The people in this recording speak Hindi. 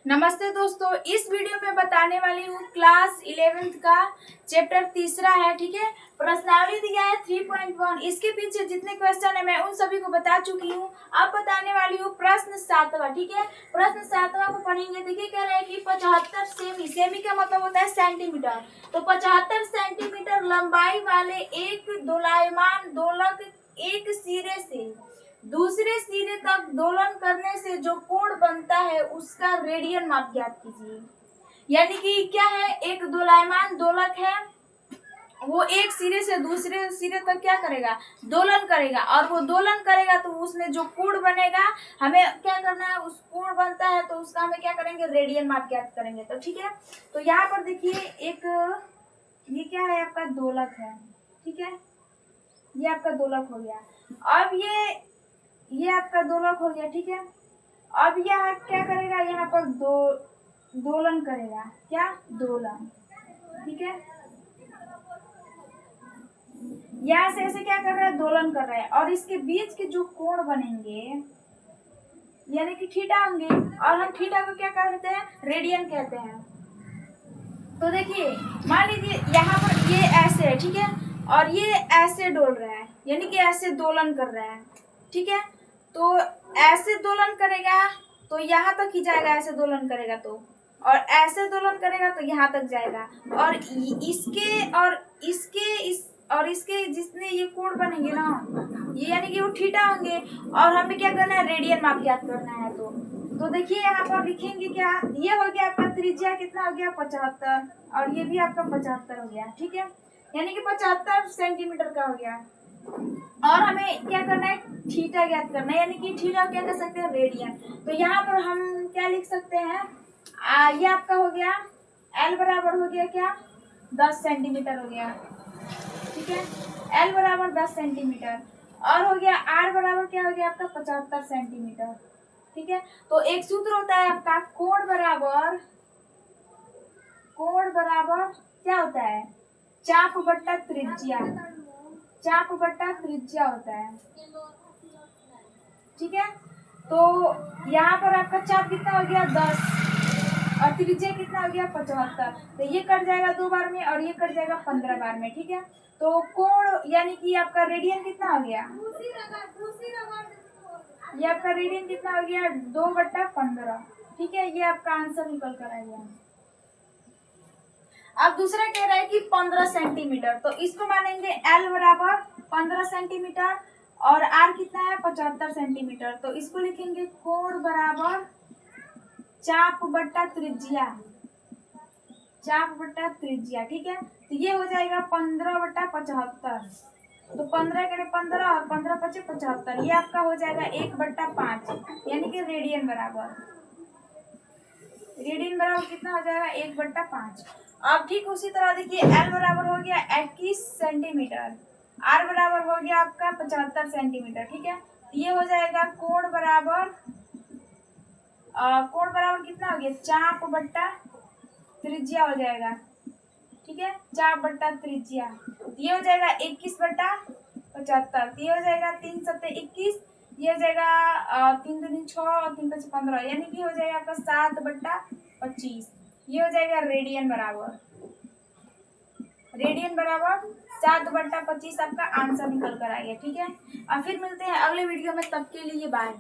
नमस्ते दोस्तों, इस वीडियो में बताने वाली हूँ क्लास 11th का चैप्टर तीसरा है। ठीक है, प्रश्नावली दिया है 3.1। इसके पीछे जितने क्वेश्चन है मैं उन सभी को बता चुकी हूँ। अब बताने वाली हूँ प्रश्न 7वां। ठीक है, प्रश्न 7वां को पढ़ेंगे। देखिए कह रहा है कि 75 सेमी, सेमी का मतलब होता है सेंटीमीटर। तो 75 सेंटीमीटर लंबाई वाले एक दोलायमान दोलक एक सिरे से दूसरे सिरे तक दोलन करने से जो कोण बनता है उसका रेडियन माप ज्ञात कीजिए। यानी कि क्या है, एक दोलायमान दोलक है, वो एक सिरे से दूसरे सिरे तक क्या करेगा, दोलन करेगा, और वो दोलन करेगा तो उसमें जो कोण बनेगा हमें क्या करना है, उस कोण बनता है तो उसका हमें क्या करेंगे, रेडियन माप ज्ञात करेंगे। तो ठीक है, तो यहाँ पर देखिए एक ये क्या है, आपका दोलक है। ठीक है, ये आपका दोलक हो गया। अब ये आपका दोलक हो गया। ठीक है, अब यह क्या करेगा, यहाँ पर दोलन करेगा, क्या, दोलन। ठीक है, यहाँ से ऐसे क्या कर रहा है, दोलन कर रहा है, और इसके बीच के जो कोण बनेंगे यानी कि थीटा होंगे, और हम थीटा को क्या कहते हैं, रेडियन कहते हैं। तो देखिए मान लीजिए यहाँ पर ये ऐसे है, ठीक है, और ये ऐसे डोल रहा है, यानी कि ऐसे दोलन कर रहा है। ठीक है, तो ऐसे दोलन करेगा तो यहाँ तक ही जाएगा, ऐसे दोलन करेगा तो, और ऐसे दोलन करेगा तो यहाँ तक जाएगा, और इसके जितने ये कोण बनेंगे ना, ये यानी कि वो थीटा होंगे, और हमें क्या करना है, रेडियन माप ज्ञात करना है। तो देखिए यहाँ पर लिखेंगे क्या, ये हो गया आपका त्रिज्या कितना हो गया, 75, और ये भी आपका 75 हो गया। ठीक है, यानी कि 75 सेंटीमीटर का हो गया, और हमें क्या करना है, थीटा ज्ञात करना है, यानी कि थीटा क्या कर सकते हैं, रेडियन। तो यहाँ पर हम क्या लिख सकते हैं, ये आपका हो गया L बराबर हो गया क्या, 10 सेंटीमीटर हो गया। ठीक है, L बराबर 10 सेंटीमीटर, और हो गया R बराबर क्या हो गया आपका, 75 सेंटीमीटर। ठीक है, तो एक सूत्र होता है आपका, कोण बराबर क्या होता है, चाप बट्टा त्रिज्या, चाप बट्टा त्रिज्या होता है। ठीक है, तो यहाँ पर आपका चाप कितना हो गया, 10, और त्रिज्या कितना हो गया, 75। तो ये कट जाएगा 2 बार में, और ये कट जाएगा 15 बार में। ठीक है, तो कोण यानी कि आपका रेडियन कितना हो गया, ये आपका रेडियन कितना हो गया, 2/15। ठीक है, ये आपका आंसर निकल कर आ गया। अब दूसरा कह रहा है कि 15 सेंटीमीटर, तो इसको मानेंगे L बराबर 15 सेंटीमीटर, और R कितना है, 75 सेंटीमीटर। तो इसको लिखेंगे कोण बराबर चाप बट्टा त्रिज्या, चाप बट्टा त्रिज्या। ठीक है, तो ये हो जाएगा 15/75। तो 15 करे 15, और 15 पचे 75, ये आपका हो जाएगा 1/5, यानी कि रेडियन बराबर कितना हो जाएगा, 1/5। अब ठीक उसी तरह देखिए, L बराबर हो गया 21 सेंटीमीटर, R बराबर हो गया आपका 75 सेंटीमीटर। ठीक है, ये हो जाएगा कोण बराबर कितना हो गया, चाप बट्टा त्रिज्या हो जाएगा। ठीक है, चाप बट्टा त्रिज्या, ये हो जाएगा 21/75, ये हो जाएगा 3 सत्ते 21, ये हो जाएगा 3 दूनी 6 और 3 पचे 15, यानी कि हो जाएगा आपका 7/25। ये हो जाएगा रेडियन बराबर 7/25 आपका आंसर निकल कर आएगा। ठीक है, और फिर मिलते हैं अगले वीडियो में, तब के लिए बाय।